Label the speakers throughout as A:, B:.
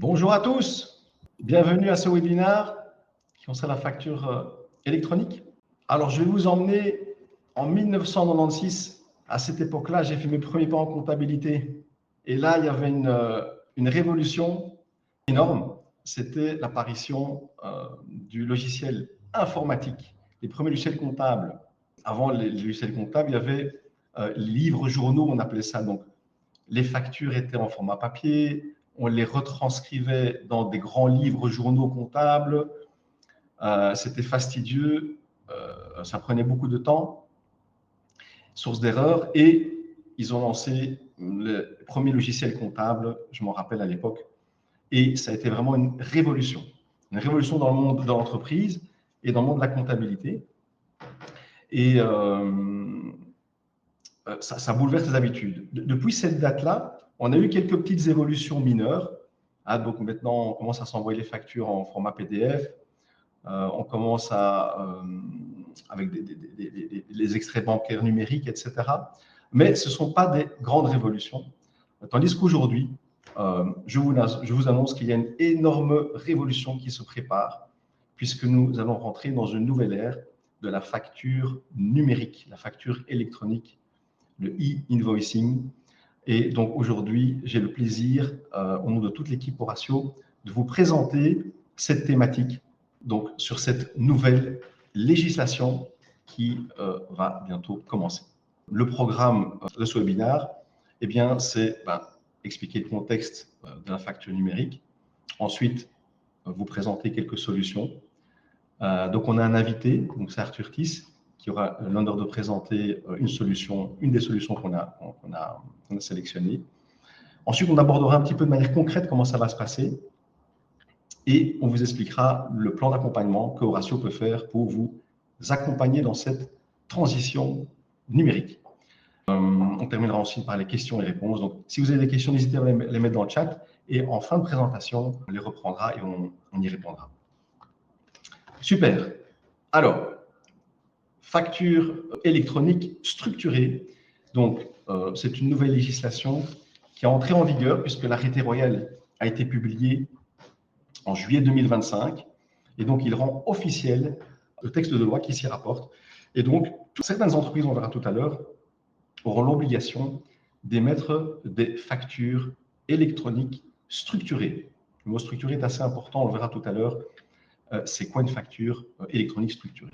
A: Bonjour à tous, bienvenue à ce webinaire qui concerne la facture électronique. Alors, je vais vous emmener en 1996. À cette époque-là, j'ai fait mes premiers pas en comptabilité. Et là, il y avait une révolution énorme. C'était l'apparition du logiciel informatique. Les premiers logiciels comptables. Avant les logiciels comptables, il y avait les livres journaux, on appelait ça. Donc, les factures étaient en format papier, on les retranscrivait dans des grands livres journaux comptables. C'était fastidieux, ça prenait beaucoup de temps, source d'erreur, et ils ont lancé le premier logiciel comptable, je m'en rappelle à l'époque, et ça a été vraiment une révolution dans le monde de l'entreprise et dans le monde de la comptabilité. Et ça bouleverse les habitudes. Depuis cette date-là, on a eu quelques petites évolutions mineures. Donc maintenant, on commence à s'envoyer les factures en format PDF. On commence avec les extraits bancaires numériques, etc. Mais ce ne sont pas des grandes révolutions. Tandis qu'aujourd'hui, je vous annonce qu'il y a une énorme révolution qui se prépare, puisque nous allons rentrer dans une nouvelle ère de la facture numérique, la facture électronique, le e-invoicing. Et donc aujourd'hui, j'ai le plaisir, au nom de toute l'équipe Horatio, de vous présenter cette thématique, donc sur cette nouvelle législation qui va bientôt commencer. Le programme de ce webinaire, eh bien, c'est expliquer le contexte de la facture numérique, ensuite vous présenter quelques solutions. Donc on a un invité, donc c'est Arthur Tiss, qui aura l'honneur de présenter une des solutions qu'on a sélectionnées. Ensuite, on abordera un petit peu de manière concrète comment ça va se passer et on vous expliquera le plan d'accompagnement que Horatio peut faire pour vous accompagner dans cette transition numérique. On terminera ensuite par les questions et réponses. Donc, si vous avez des questions, n'hésitez pas à les mettre dans le chat et en fin de présentation, on les reprendra et on y répondra. Super. Alors, facture électronique structurée. Donc, c'est une nouvelle législation qui est entrée en vigueur puisque l'arrêté royal a été publié en juillet 2025. Et donc, il rend officiel le texte de loi qui s'y rapporte. Et donc, certaines entreprises, on verra tout à l'heure, auront l'obligation d'émettre des factures électroniques structurées. Le mot structuré est assez important, on le verra tout à l'heure. C'est quoi une facture électronique structurée?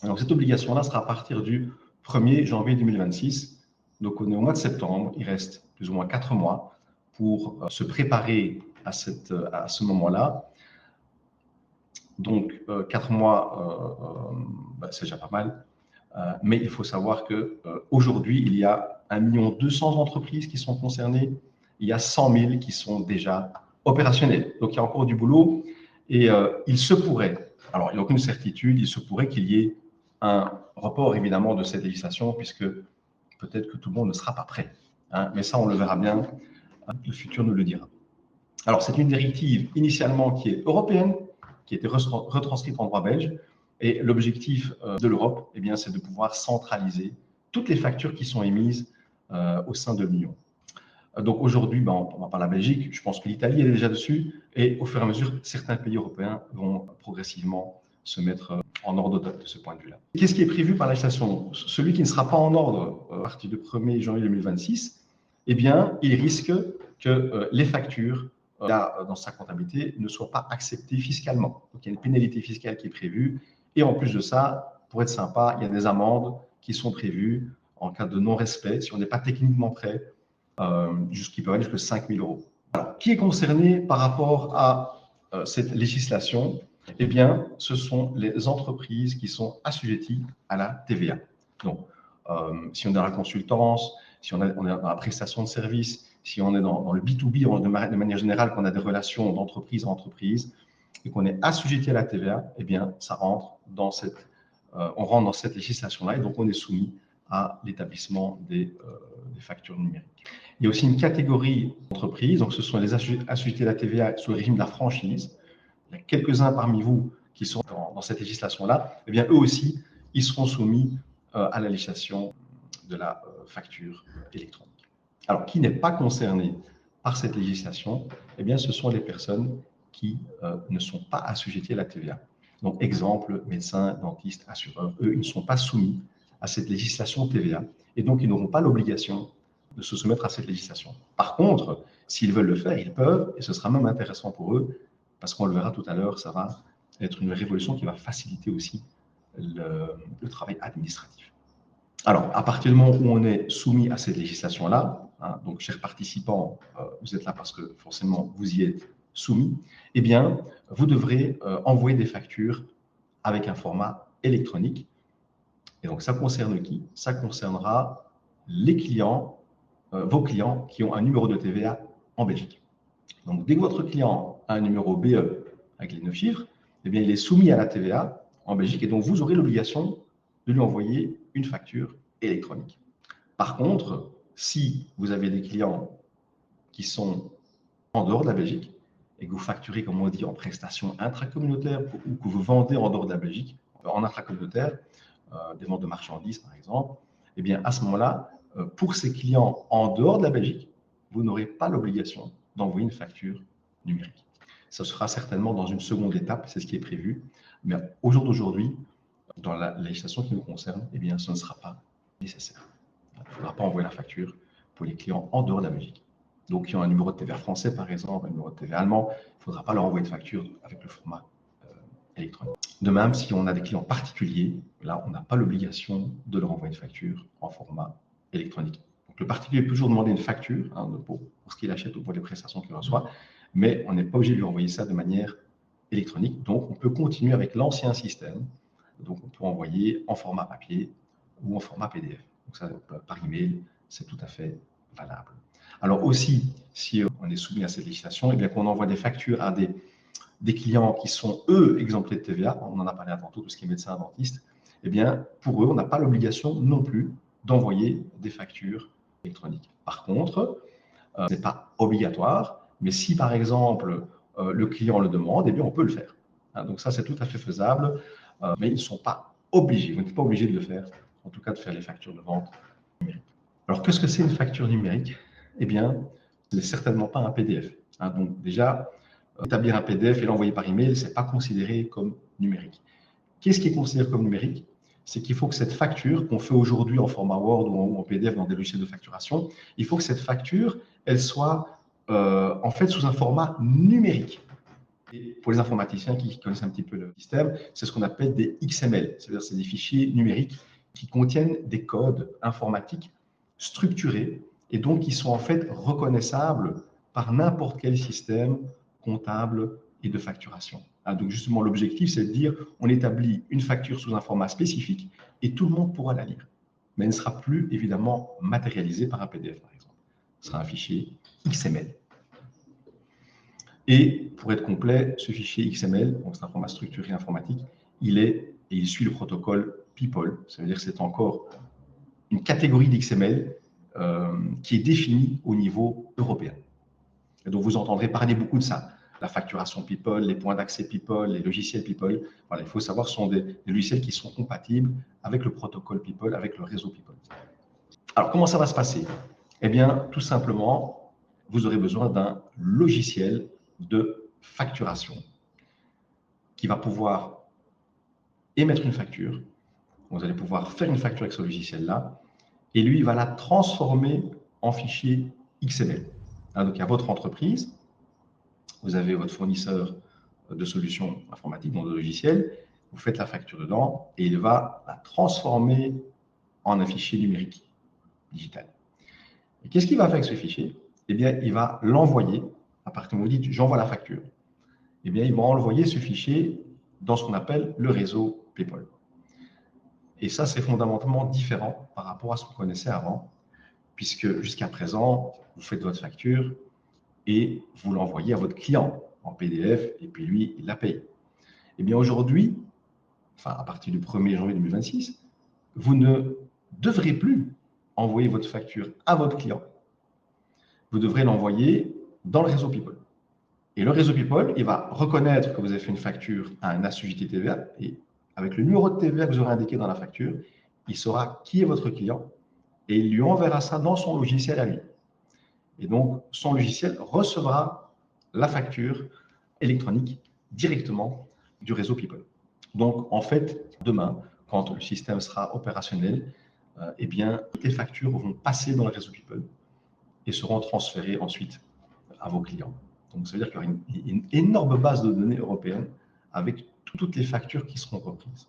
A: Donc, cette obligation-là sera à partir du 1er janvier 2026. Donc, on est au mois de septembre. Il reste plus ou moins 4 mois pour se préparer à ce moment-là. Donc, 4 mois, c'est déjà pas mal. Mais il faut savoir qu'aujourd'hui, il y a 1 200 000 entreprises qui sont concernées. Il y a 100 000 qui sont déjà opérationnelles. Donc, il y a encore du boulot. Et il se pourrait, alors il n'y a aucune certitude, il se pourrait qu'il y ait un report évidemment de cette législation, puisque peut-être que tout le monde ne sera pas prêt. Mais ça, on le verra bien, le futur nous le dira. Alors, c'est une directive initialement qui est européenne, qui a été retranscrite en droit belge, et l'objectif de l'Europe, eh bien, c'est de pouvoir centraliser toutes les factures qui sont émises au sein de l'Union. Donc aujourd'hui, on va parler de la Belgique, je pense que l'Italie est déjà dessus, et au fur et à mesure, certains pays européens vont progressivement se mettre en ordre de ce point de vue-là. Qu'est-ce qui est prévu par la législation? Celui qui ne sera pas en ordre à partir du 1er janvier 2026, eh bien, il risque que les factures dans sa comptabilité ne soient pas acceptées fiscalement. Donc il y a une pénalité fiscale qui est prévue, et en plus de ça, pour être sympa, il y a des amendes qui sont prévues en cas de non-respect, si on n'est pas techniquement prêt, qui peut aller jusqu'à 5 000 €. Alors, qui est concerné par rapport à cette législation? Eh bien, ce sont les entreprises qui sont assujetties à la TVA. Donc, si on est dans la consultance, si on est dans la prestation de services, si on est dans le B2B de manière générale, qu'on a des relations d'entreprise à entreprise et qu'on est assujetti à la TVA, eh bien, ça rentre dans on rentre dans cette législation-là et donc on est soumis à l'établissement des factures numériques. Il y a aussi une catégorie d'entreprises, donc ce sont les assujettés à la TVA sous le régime de la franchise. Il y a quelques-uns parmi vous qui sont dans cette législation-là. Eh bien, eux aussi, ils seront soumis à la législation de la facture électronique. Alors, qui n'est pas concerné par cette législation, eh bien, ce sont les personnes qui ne sont pas assujetties à la TVA. Donc, exemple, médecins, dentistes, assureurs, eux, ils ne sont pas soumis à cette législation TVA et donc ils n'auront pas l'obligation de se soumettre à cette législation. Par contre, s'ils veulent le faire, ils peuvent et ce sera même intéressant pour eux parce qu'on le verra tout à l'heure, ça va être une révolution qui va faciliter aussi le travail administratif. Alors, à partir du moment où on est soumis à cette législation-là, hein, donc chers participants, vous êtes là parce que forcément vous y êtes soumis, eh bien, vous devrez envoyer des factures avec un format électronique. Et donc, ça concerne qui? Ça concernera les clients, vos clients qui ont un numéro de TVA en Belgique. Donc, dès que votre client a un numéro BE avec les 9 chiffres, eh bien, il est soumis à la TVA en Belgique et donc vous aurez l'obligation de lui envoyer une facture électronique. Par contre, si vous avez des clients qui sont en dehors de la Belgique et que vous facturez, comme on dit, en prestation intracommunautaire ou que vous vendez en dehors de la Belgique, en intracommunautaire, des ventes de marchandises par exemple, eh bien à ce moment-là, pour ces clients en dehors de la Belgique, vous n'aurez pas l'obligation d'envoyer une facture numérique. Ça sera certainement dans une seconde étape, c'est ce qui est prévu, mais au jour d'aujourd'hui, dans la législation qui nous concerne, eh bien, ce ne sera pas nécessaire. Il ne faudra pas envoyer la facture pour les clients en dehors de la Belgique. Donc, qui ont un numéro de TVA français, par exemple, un numéro de TVA allemand, il ne faudra pas leur envoyer de facture avec le format électronique. De même, si on a des clients particuliers, là, on n'a pas l'obligation de leur envoyer une facture en format électronique. Donc, le particulier peut toujours demander une facture pour ce qu'il achète ou pour les prestations qu'il reçoit, mais on n'est pas obligé de lui envoyer ça de manière électronique. Donc, on peut continuer avec l'ancien système. Donc, on peut envoyer en format papier ou en format PDF. Donc, ça, par email, c'est tout à fait valable. Alors aussi, si on est soumis à cette législation, eh bien qu'on envoie des factures à des clients qui sont, eux, exemptés de TVA, on en a parlé avant tout ce qui est médecin, dentiste, eh bien, pour eux, on n'a pas l'obligation non plus d'envoyer des factures électroniques. Par contre, ce n'est pas obligatoire, mais si par exemple le client le demande, eh bien, on peut le faire. Donc ça, c'est tout à fait faisable, mais ils ne sont pas obligés, vous n'êtes pas obligé de le faire, en tout cas de faire les factures de vente numériques. Alors, qu'est-ce que c'est une facture numérique? Eh bien, ce n'est certainement pas un PDF. Donc déjà, établir un PDF et l'envoyer par email, ce n'est pas considéré comme numérique. Qu'est-ce qui est considéré comme numérique? C'est qu'il faut que cette facture qu'on fait aujourd'hui en format Word ou en PDF dans des logiciels de facturation, il faut que cette facture, elle soit en fait sous un format numérique. Et pour les informaticiens qui connaissent un petit peu le système, c'est ce qu'on appelle des XML, c'est-à-dire c'est des fichiers numériques qui contiennent des codes informatiques structurés et donc qui sont en fait reconnaissables par n'importe quel système comptable et de facturation. Donc justement, l'objectif, c'est de dire on établit une facture sous un format spécifique et tout le monde pourra la lire. Mais elle ne sera plus évidemment matérialisée par un PDF, par exemple. Ce sera un fichier XML. Et pour être complet, ce fichier XML, donc c'est un format structuré informatique, il suit le protocole People. Ça veut dire que c'est encore une catégorie d'XML qui est définie au niveau européen. Et donc vous entendrez parler beaucoup de ça. La facturation People, les points d'accès People, les logiciels People. Voilà, il faut savoir que ce sont des logiciels qui sont compatibles avec le protocole People, avec le réseau People. Alors, comment ça va se passer? Eh bien, tout simplement, vous aurez besoin d'un logiciel de facturation qui va pouvoir émettre une facture. Vous allez pouvoir faire une facture avec ce logiciel-là et lui, il va la transformer en fichier XML. Donc, à votre entreprise, vous avez votre fournisseur de solutions informatiques, dans le logiciel, vous faites la facture dedans et il va la transformer en un fichier numérique digital. Et qu'est-ce qu'il va faire avec ce fichier? Eh bien, il va l'envoyer, à partir du moment où vous dites j'envoie la facture, eh bien, il va envoyer ce fichier dans ce qu'on appelle le réseau PayPal. Et ça, c'est fondamentalement différent par rapport à ce qu'on connaissait avant, puisque jusqu'à présent, vous faites votre facture et vous l'envoyez à votre client en PDF, et puis lui, il la paye. Eh bien, aujourd'hui, enfin, à partir du 1er janvier 2026, vous ne devrez plus envoyer votre facture à votre client. Vous devrez l'envoyer dans le réseau People. Et le réseau People, il va reconnaître que vous avez fait une facture à un assujetti TVA et avec le numéro de TVA que vous aurez indiqué dans la facture, il saura qui est votre client et il lui enverra ça dans son logiciel à lui. Et donc, son logiciel recevra la facture électronique directement du réseau People. Donc, en fait, demain, quand le système sera opérationnel, eh bien, toutes les factures vont passer dans le réseau People et seront transférées ensuite à vos clients. Donc, ça veut dire qu'il y aura une énorme base de données européenne avec toutes les factures qui seront reprises.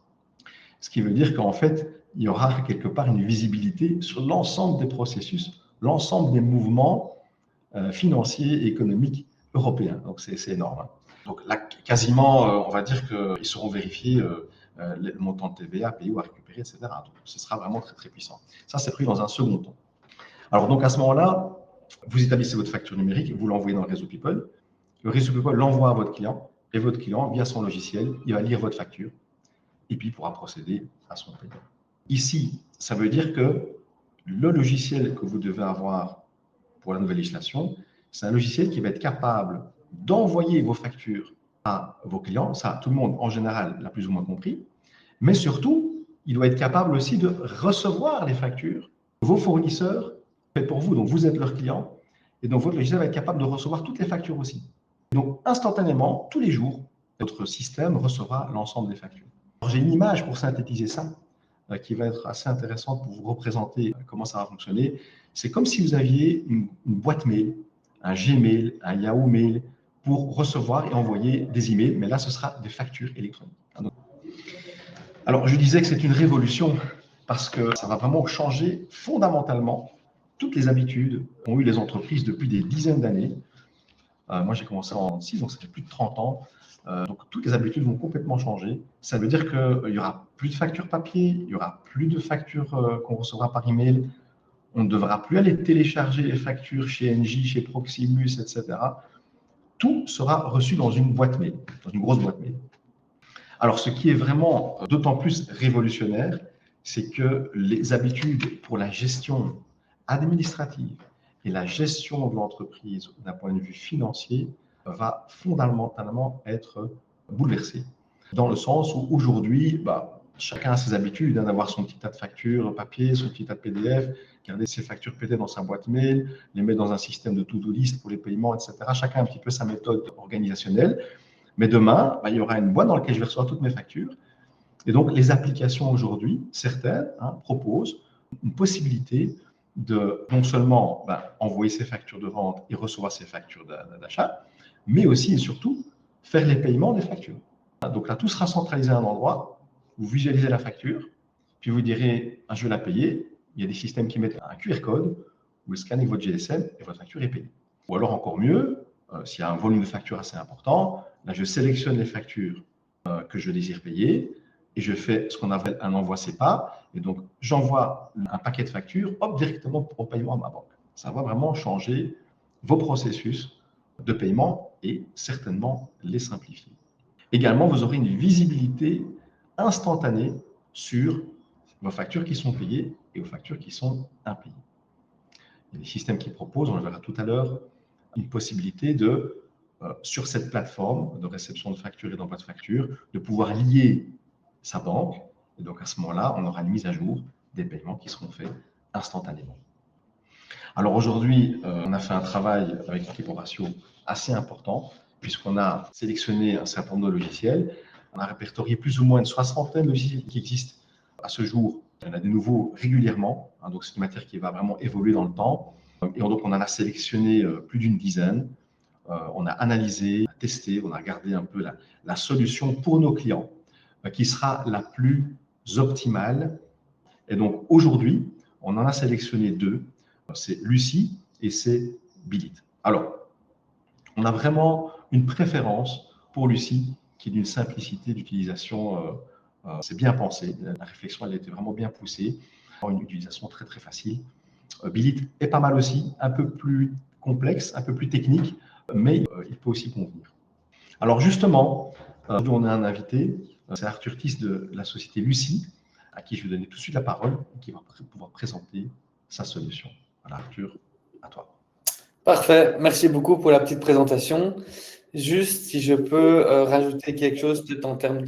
A: Ce qui veut dire qu'en fait, il y aura quelque part une visibilité sur l'ensemble des processus, l'ensemble des mouvements financiers et économiques européens. Donc, c'est énorme. Hein. Donc là, quasiment, on va dire qu'ils seront vérifiés le montant de TVA payé ou à récupérer, etc. Donc, ce sera vraiment très, très puissant. Ça, c'est pris dans un second temps. Alors, donc, à ce moment-là, vous établissez votre facture numérique, vous l'envoyez dans le réseau People. Le réseau People l'envoie à votre client et votre client, via son logiciel, il va lire votre facture et puis il pourra procéder à son paiement. Ici, ça veut dire que le logiciel que vous devez avoir pour la nouvelle législation, c'est un logiciel qui va être capable d'envoyer vos factures à vos clients. Ça, tout le monde, en général, l'a plus ou moins compris. Mais surtout, il doit être capable aussi de recevoir les factures que vos fournisseurs fait pour vous. Donc, vous êtes leur client. Et donc, votre logiciel va être capable de recevoir toutes les factures aussi. Donc, instantanément, tous les jours, votre système recevra l'ensemble des factures. J'ai une image pour synthétiser ça qui va être assez intéressante pour vous représenter comment ça va fonctionner. C'est comme si vous aviez une boîte mail, un Gmail, un Yahoo Mail pour recevoir et envoyer des emails, mais là, ce sera des factures électroniques. Alors, je disais que c'est une révolution parce que ça va vraiment changer fondamentalement toutes les habitudes qu'ont eu les entreprises depuis des dizaines d'années. Moi, j'ai commencé en 6, donc ça fait plus de 30 ans. Donc, toutes les habitudes vont complètement changer. Ça veut dire qu'il n'y aura plus de factures papier, il n'y aura plus de factures qu'on recevra par email. On ne devra plus aller télécharger les factures chez Engie, chez Proximus, etc. Tout sera reçu dans une boîte mail, dans une grosse boîte mail. Alors, ce qui est vraiment d'autant plus révolutionnaire, c'est que les habitudes pour la gestion administrative et la gestion de l'entreprise d'un point de vue financier va fondamentalement être bouleversée. Dans le sens où aujourd'hui, chacun a ses habitudes d'avoir son petit tas de factures papier, son petit tas de PDF, garder ses factures PD dans sa boîte mail, les mettre dans un système de to-do list pour les paiements, etc. Chacun a un petit peu sa méthode organisationnelle. Mais demain, il y aura une boîte dans laquelle je vais recevoir toutes mes factures. Et donc, les applications aujourd'hui, certaines, proposent une possibilité de non seulement envoyer ses factures de vente et recevoir ses factures d'achat, mais aussi et surtout faire les paiements des factures. Donc là, tout sera centralisé à un endroit. Vous visualisez la facture, puis vous direz, je vais la payer. Il y a des systèmes qui mettent un QR code, vous le scannez avec votre GSM et votre facture est payée. Ou alors encore mieux, s'il y a un volume de factures assez important, là, je sélectionne les factures que je désire payer et je fais ce qu'on appelle un envoi SEPA. Et donc, j'envoie un paquet de factures directement au paiement à ma banque. Ça va vraiment changer vos processus de paiement et certainement les simplifier. Également, vous aurez une visibilité instantanée sur vos factures qui sont payées et vos factures qui sont impayées. Il y a des systèmes qui proposent, on le verra tout à l'heure, une possibilité de, sur cette plateforme de réception de factures et d'envoi de factures, de pouvoir lier sa banque. Et donc, à ce moment-là, on aura une mise à jour des paiements qui seront faits instantanément. Alors aujourd'hui, on a fait un travail avec l'équipe Horatio assez important, puisqu'on a sélectionné un certain nombre de logiciels. On a répertorié plus ou moins une soixantaine de logiciels qui existent à ce jour. Il y en a des nouveaux régulièrement, donc c'est une matière qui va vraiment évoluer dans le temps. Et donc, on en a sélectionné plus d'une dizaine. On a analysé, testé, on a regardé un peu la solution pour nos clients qui sera la plus optimale. Et donc, aujourd'hui, on en a sélectionné deux. C'est Lucie et c'est Bilit. Alors, on a vraiment une préférence pour Lucie qui est d'une simplicité d'utilisation. C'est bien pensé. La réflexion, elle a été vraiment bien poussée. Une utilisation très, très facile. Bilit est pas mal aussi, un peu plus complexe, un peu plus technique, mais il peut aussi convenir. Alors justement, on a un invité, c'est Arthur Thys de la société Lucie, à qui je vais donner tout de suite la parole et qui va pouvoir présenter sa solution. Voilà, Arthur, à toi.
B: Parfait, merci beaucoup pour la petite présentation. Juste si je peux rajouter quelque chose peut-être en termes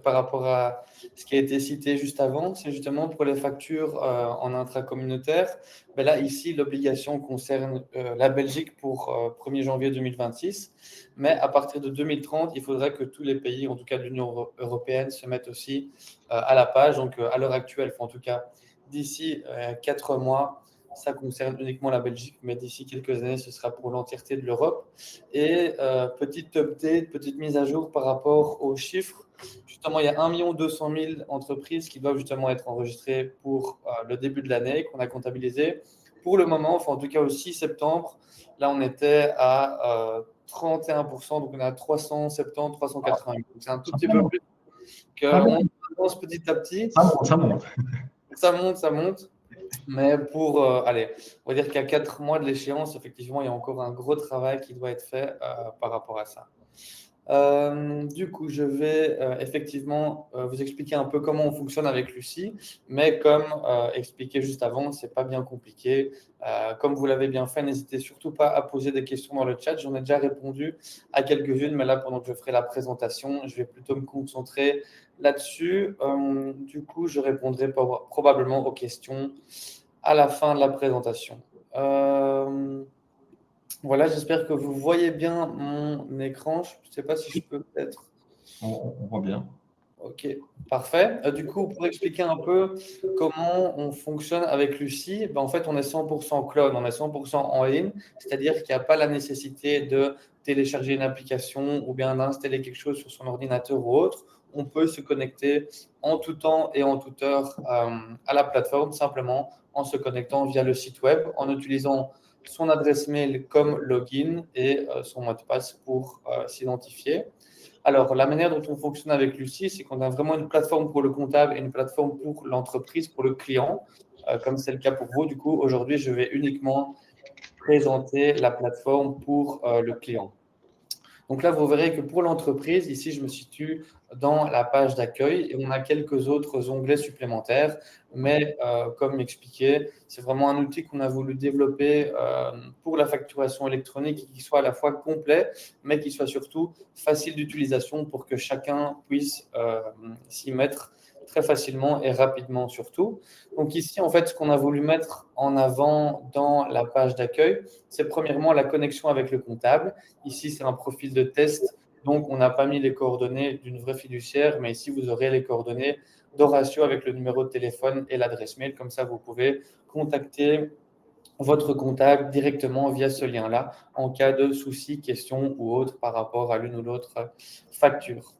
B: par rapport à ce qui a été cité juste avant, c'est justement pour les factures en intracommunautaire. Ben là, ici, l'obligation concerne la Belgique pour 1er janvier 2026, mais à partir de 2030, il faudrait que tous les pays, en tout cas de l'Union européenne, se mettent aussi à la page. Donc à l'heure actuelle, enfin, en tout cas d'ici 4 mois, ça concerne uniquement la Belgique, mais d'ici quelques années, ce sera pour l'entièreté de l'Europe. Et petite update, petite mise à jour par rapport aux chiffres. Justement, il y a 1 200 000 entreprises qui doivent justement être enregistrées pour le début de l'année, qu'on a comptabilisé. Pour le moment, enfin en tout cas au 6 septembre, là on était à 31%, donc on est à 370, 380. Donc c'est un tout petit peu
A: Simplement.
B: plus
A: Ah
B: qu'on
A: oui,
B: avance petit à petit.
A: ça monte, ça monte.
B: Ça monte, ça monte. Mais pour, allez, on va dire qu'à 4 mois de l'échéance, effectivement, il y a encore un gros travail qui doit être fait par rapport à ça. Du coup, je vais effectivement vous expliquer un peu comment on fonctionne avec Lucie, mais comme expliqué juste avant, c'est pas bien compliqué. Comme vous l'avez bien fait, n'hésitez surtout pas à poser des questions dans le chat. J'en ai déjà répondu à quelques-unes, mais là, pendant que je ferai la présentation, je vais plutôt me concentrer là-dessus. Du coup, je répondrai probablement aux questions à la fin de la présentation. Voilà, j'espère que vous voyez bien mon écran. Je ne sais pas si je peux peut-être.
A: On voit bien.
B: Ok, parfait. Du coup, pour expliquer un peu comment on fonctionne avec Lucie, ben, en fait, on est 100% cloud, on est 100% en ligne, c'est-à-dire qu'il n'y a pas la nécessité de télécharger une application ou bien d'installer quelque chose sur son ordinateur ou autre. On peut se connecter en tout temps et en toute heure à la plateforme simplement en se connectant via le site web, en utilisant son adresse mail comme login et son mot de passe pour s'identifier. Alors, la manière dont on fonctionne avec Lucie, c'est qu'on a vraiment une plateforme pour le comptable et une plateforme pour l'entreprise, pour le client, comme c'est le cas pour vous. Du coup, aujourd'hui, je vais uniquement présenter la plateforme pour le client. Donc là, vous verrez que pour l'entreprise, ici, je me situe dans la page d'accueil et on a quelques autres onglets supplémentaires. Mais comme expliqué, c'est vraiment un outil qu'on a voulu développer pour la facturation électronique et qui soit à la fois complet, mais qui soit surtout facile d'utilisation pour que chacun puisse s'y mettre très facilement et rapidement surtout. Donc ici, en fait, ce qu'on a voulu mettre en avant dans la page d'accueil, c'est premièrement la connexion avec le comptable. Ici, c'est un profil de test, donc on n'a pas mis les coordonnées d'une vraie fiduciaire, mais ici, vous aurez les coordonnées d'Horatio avec le numéro de téléphone et l'adresse mail. Comme ça, vous pouvez contacter votre comptable directement via ce lien-là en cas de soucis, questions ou autres par rapport à l'une ou l'autre facture.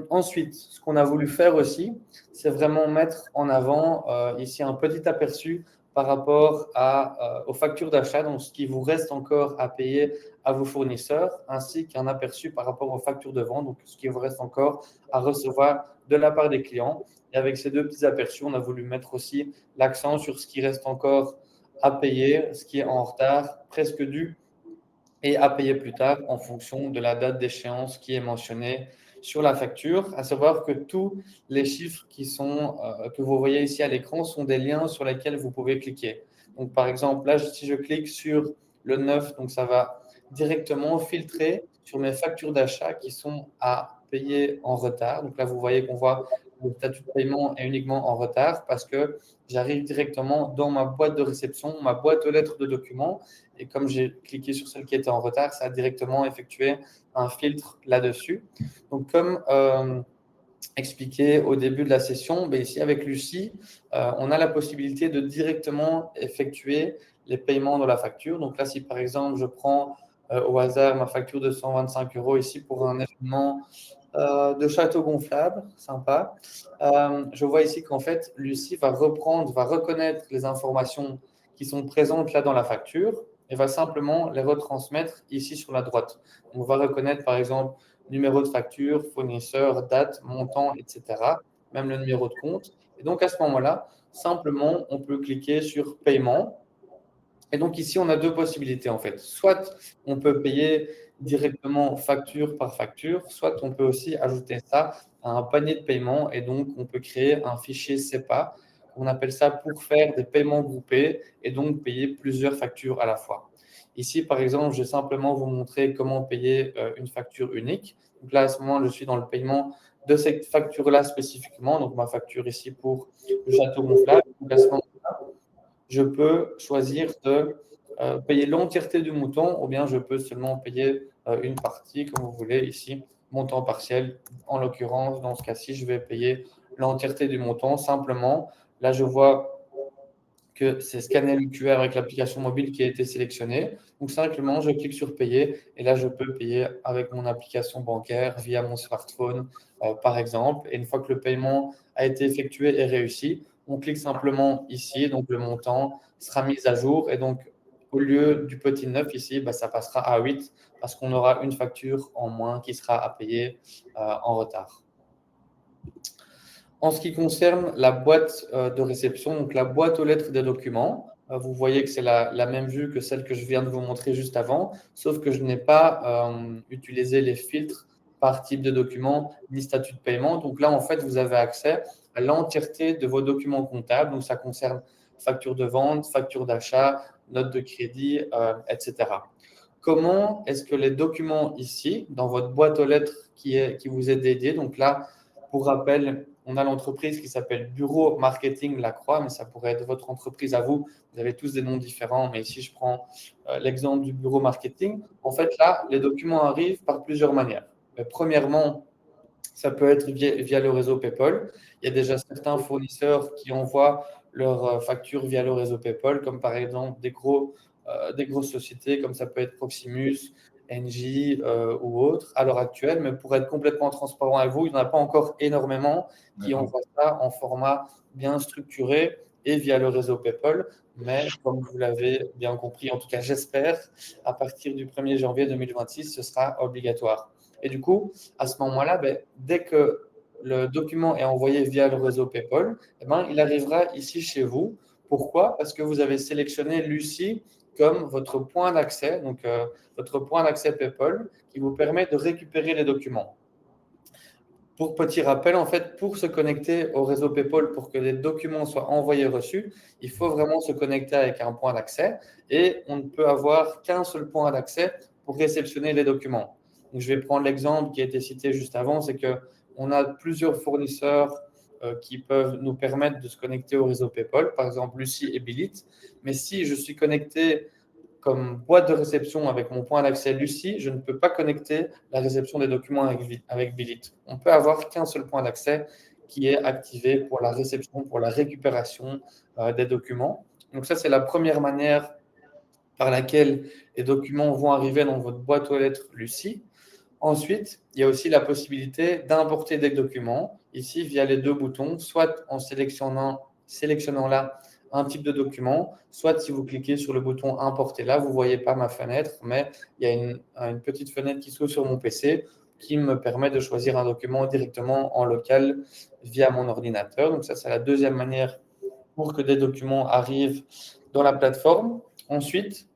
B: Ensuite, ce qu'on a voulu faire aussi, c'est vraiment mettre en avant ici un petit aperçu par rapport aux factures d'achat, donc ce qui vous reste encore à payer à vos fournisseurs, ainsi qu'un aperçu par rapport aux factures de vente, donc ce qui vous reste encore à recevoir de la part des clients. Et avec ces deux petits aperçus, on a voulu mettre aussi l'accent sur ce qui reste encore à payer, ce qui est en retard, presque dû, et à payer plus tard en fonction de la date d'échéance qui est mentionnée sur la facture. À savoir que tous les chiffres que vous voyez ici à l'écran sont des liens sur lesquels vous pouvez cliquer. Donc, par exemple, là, si je clique sur le 9, donc ça va directement filtrer sur mes factures d'achat qui sont à payer en retard. Donc là, vous voyez qu'on voit le statut de paiement est uniquement en retard parce que j'arrive directement dans ma boîte de réception, ma boîte aux lettres de documents. Et comme j'ai cliqué sur celle qui était en retard, ça a directement effectué un filtre là-dessus. Donc, comme expliqué au début de la session, ben ici avec Lucie, on a la possibilité de directement effectuer les paiements de la facture. Donc là, si par exemple, je prends au hasard ma facture de 125 € ici pour un événement de château gonflable, sympa. Je vois ici qu'en fait, Lucie va reconnaître les informations qui sont présentes là dans la facture et va simplement les retransmettre ici sur la droite. On va reconnaître par exemple numéro de facture, fournisseur, date, montant, etc. Même le numéro de compte. Et donc à ce moment-là, simplement, on peut cliquer sur paiement. Et donc ici, on a deux possibilités en fait. Soit on peut payer directement facture par facture, soit on peut aussi ajouter ça à un panier de paiement et donc on peut créer un fichier SEPA. On appelle ça pour faire des paiements groupés et donc payer plusieurs factures à la fois. Ici, par exemple, je vais simplement vous montrer comment payer une facture unique. Donc là, à ce moment, je suis dans le paiement de cette facture-là spécifiquement. Donc, ma facture ici pour le château gonflable. Donc, à ce moment-là, je peux choisir de payer l'entièreté du mouton ou bien je peux seulement payer une partie, comme vous voulez ici, montant partiel. En l'occurrence, dans ce cas-ci, je vais payer l'entièreté du montant. Simplement, là, je vois que c'est scanner le QR avec l'application mobile qui a été sélectionnée. Donc, simplement, je clique sur payer et là, je peux payer avec mon application bancaire via mon smartphone, par exemple. Et une fois que le paiement a été effectué et réussi, on clique simplement ici. Donc, le montant sera mis à jour. Et donc, au lieu du petit 9 ici, bah, ça passera à 8 parce qu'on aura une facture en moins qui sera à payer en retard. En ce qui concerne la boîte de réception, donc la boîte aux lettres des documents, vous voyez que c'est la même vue que celle que je viens de vous montrer juste avant, sauf que je n'ai pas utilisé les filtres par type de document ni statut de paiement. Donc là, en fait, vous avez accès à l'entièreté de vos documents comptables. Donc ça concerne facture de vente, facture d'achat, note de crédit, etc. Comment est-ce que les documents ici, dans votre boîte aux lettres qui vous est dédiée, donc là, pour rappel, on a l'entreprise qui s'appelle Bureau Marketing Lacroix, mais ça pourrait être votre entreprise à vous. Vous avez tous des noms différents, mais ici, je prends l'exemple du Bureau Marketing. En fait, là, les documents arrivent par plusieurs manières. Mais premièrement, ça peut être via le réseau PayPal. Il y a déjà certains fournisseurs qui envoient leurs factures via le réseau PayPal, comme par exemple des grosses sociétés, comme ça peut être Proximus, Engie ou autres à l'heure actuelle. Mais pour être complètement transparent avec vous, il n'y en a pas encore énormément qui envoient ça en format bien structuré et via le réseau PayPal. Mais comme vous l'avez bien compris, en tout cas j'espère, à partir du 1er janvier 2026, ce sera obligatoire. Et du coup, à ce moment-là, ben, dès que le document est envoyé via le réseau PayPal, eh ben, il arrivera ici chez vous. Pourquoi? Parce que vous avez sélectionné Lucie comme votre point d'accès, donc votre point d'accès PayPal, qui vous permet de récupérer les documents. Pour petit rappel, en fait, pour se connecter au réseau PayPal, pour que les documents soient envoyés reçus, il faut vraiment se connecter avec un point d'accès et on ne peut avoir qu'un seul point d'accès pour réceptionner les documents. Donc, je vais prendre l'exemple qui a été cité juste avant, c'est qu'on a plusieurs fournisseurs qui peuvent nous permettre de se connecter au réseau PayPal, par exemple Lucie et Bilit. Mais si je suis connecté comme boîte de réception avec mon point d'accès Lucie, je ne peux pas connecter la réception des documents avec Bilit. On peut avoir qu'un seul point d'accès qui est activé pour la réception, pour la récupération des documents. Donc ça, c'est la première manière par laquelle les documents vont arriver dans votre boîte aux lettres Lucie. Ensuite, il y a aussi la possibilité d'importer des documents, ici via les deux boutons, soit en sélectionnant là un type de document, soit si vous cliquez sur le bouton Importer là, vous ne voyez pas ma fenêtre, mais il y a une petite fenêtre qui s'ouvre sur mon PC qui me permet de choisir un document directement en local via mon ordinateur. Donc ça, c'est la deuxième manière pour que des documents arrivent dans la plateforme. Ensuite,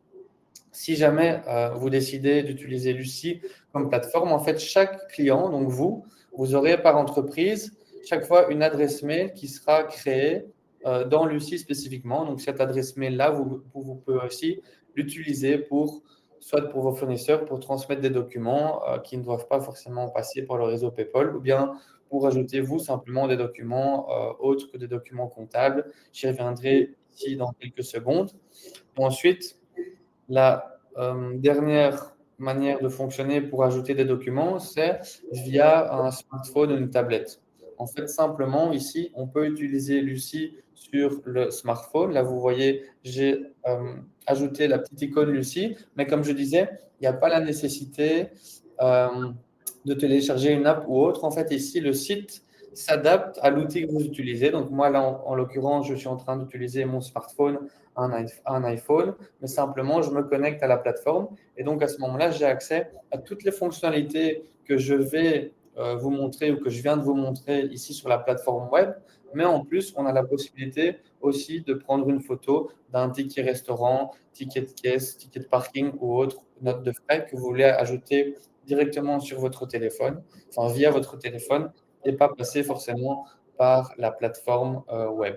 B: si jamais vous décidez d'utiliser Lucie comme plateforme, en fait, chaque client, donc vous aurez par entreprise chaque fois une adresse mail qui sera créée dans Lucie spécifiquement. Donc, cette adresse mail-là, vous pouvez aussi l'utiliser soit pour vos fournisseurs, pour transmettre des documents qui ne doivent pas forcément passer par le réseau PayPal, ou bien pour ajouter vous simplement des documents autres que des documents comptables. J'y reviendrai ici dans quelques secondes. Ensuite, la dernière manière de fonctionner pour ajouter des documents, c'est via un smartphone ou une tablette. En fait, simplement, ici, on peut utiliser Lucie sur le smartphone. Là, vous voyez, j'ai ajouté la petite icône Lucie, mais comme je disais, il n'y a pas la nécessité de télécharger une app ou autre. En fait, ici, le site s'adapte à l'outil que vous utilisez. Donc, moi, là, en l'occurrence, je suis en train d'utiliser mon smartphone, un iPhone, mais simplement, je me connecte à la plateforme. Et donc, à ce moment-là, j'ai accès à toutes les fonctionnalités que je vais vous montrer ou que je viens de vous montrer ici sur la plateforme web. Mais en plus, on a la possibilité aussi de prendre une photo d'un ticket restaurant, ticket de caisse, ticket de parking ou autre note de frais que vous voulez ajouter directement sur votre téléphone, enfin via votre téléphone, et pas passer forcément par la plateforme web.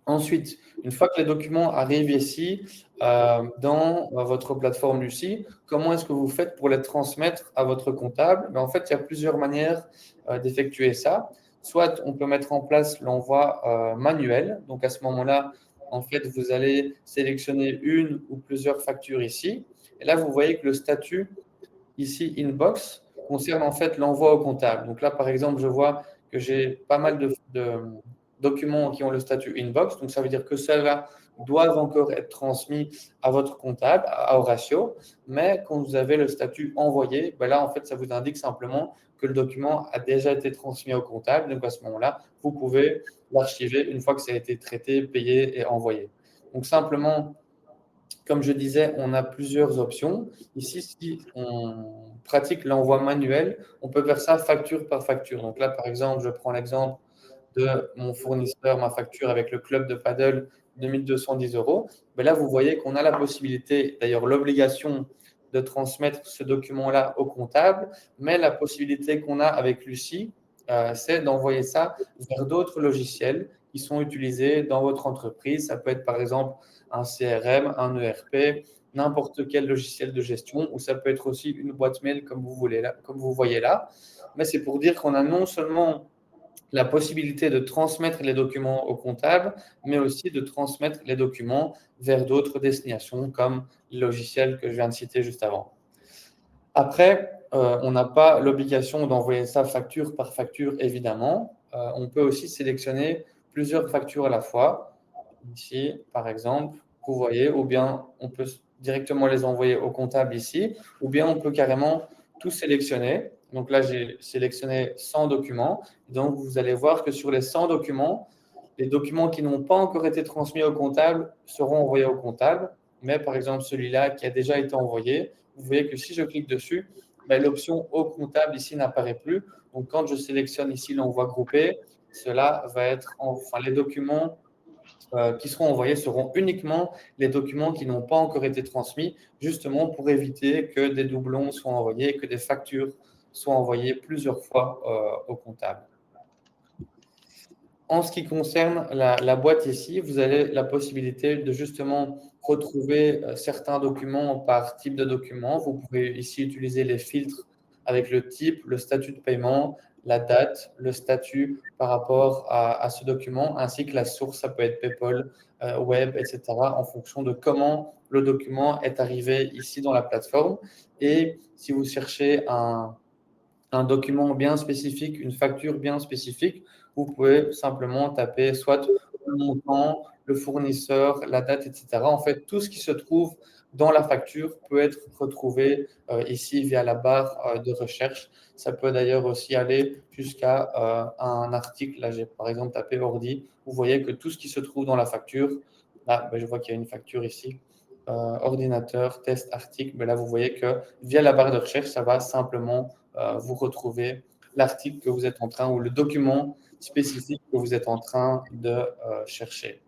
B: Ensuite, une fois que les documents arrivent ici, dans votre plateforme Lucie, comment est-ce que vous faites pour les transmettre à votre comptable? En fait, il y a plusieurs manières d'effectuer ça. Soit on peut mettre en place l'envoi manuel. Donc, à ce moment-là, en fait, vous allez sélectionner une ou plusieurs factures ici. Et là, vous voyez que le statut ici, Inbox, concerne en fait l'envoi au comptable. Donc là, par exemple, je vois que j'ai pas mal de documents qui ont le statut Inbox. Donc ça veut dire que ceux-là doivent encore être transmis à votre comptable, à Horatio. Mais quand vous avez le statut envoyé, ben là, en fait, ça vous indique simplement que le document a déjà été transmis au comptable. Donc à ce moment-là, vous pouvez l'archiver une fois que ça a été traité, payé et envoyé. Donc simplement, comme je disais, on a plusieurs options. Ici, si on pratique l'envoi manuel, on peut faire ça facture par facture. Donc là, par exemple, je prends l'exemple de mon fournisseur, ma facture avec le club de paddle de 1210 euros. Mais là, vous voyez qu'on a la possibilité, d'ailleurs l'obligation de transmettre ce document-là au comptable, mais la possibilité qu'on a avec Lucie, c'est d'envoyer ça vers d'autres logiciels qui sont utilisés dans votre entreprise. Ça peut être par exemple un CRM, un ERP, n'importe quel logiciel de gestion, ou ça peut être aussi une boîte mail comme vous voulez là, comme vous voyez là. Mais c'est pour dire qu'on a non seulement la possibilité de transmettre les documents au comptable, mais aussi de transmettre les documents vers d'autres destinations comme le logiciel que je viens de citer juste avant. Après, on n'a pas l'obligation d'envoyer ça facture par facture, évidemment. On peut aussi sélectionner plusieurs factures à la fois. Ici, par exemple, vous voyez, ou bien on peut directement les envoyer au comptable ici, ou bien on peut carrément tout sélectionner. Donc là, j'ai sélectionné 100 documents. Donc, vous allez voir que sur les 100 documents, les documents qui n'ont pas encore été transmis au comptable seront envoyés au comptable. Mais par exemple, celui-là qui a déjà été envoyé, vous voyez que si je clique dessus, ben, l'option au comptable ici n'apparaît plus. Donc, quand je sélectionne ici l'envoi groupé, cela va être, enfin, les documents qui seront envoyés seront uniquement les documents qui n'ont pas encore été transmis, justement pour éviter que des doublons soient envoyés, que des factures soient envoyées plusieurs fois au comptable. En ce qui concerne la boîte ici, vous avez la possibilité de justement retrouver certains documents par type de document. Vous pouvez ici utiliser les filtres avec le type, le statut de paiement, la date, le statut par rapport à ce document, ainsi que la source, ça peut être PayPal, web, etc., en fonction de comment le document est arrivé ici dans la plateforme. Et si vous cherchez un document bien spécifique, une facture bien spécifique, vous pouvez simplement taper soit le montant, le fournisseur, la date, etc. En fait, tout ce qui se trouve dans la facture peut être retrouvé ici via la barre de recherche. Ça peut d'ailleurs aussi aller jusqu'à un article. Là, j'ai par exemple tapé ordi. Vous voyez que tout ce qui se trouve dans la facture, là, je vois qu'il y a une facture ici. Ordinateur, test, article. Mais là, vous voyez que via la barre de recherche, ça va simplement vous retrouvez l'article que vous êtes en train ou le document spécifique que vous êtes en train de chercher.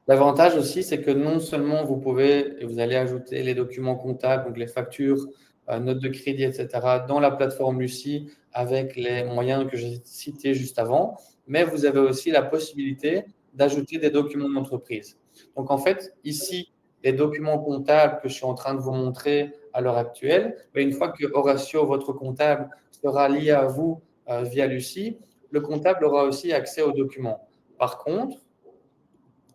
B: L'avantage aussi, c'est que non seulement vous pouvez, et vous allez ajouter les documents comptables, donc les factures, notes de crédit, etc., dans la plateforme Lucie avec les moyens que j'ai cités juste avant, mais vous avez aussi la possibilité d'ajouter des documents d'entreprise. Donc en fait, ici, les documents comptables que je suis en train de vous montrer à l'heure actuelle, une fois que Horatio, votre comptable, sera lié à vous via Lucie, le comptable aura aussi accès aux documents. Par contre,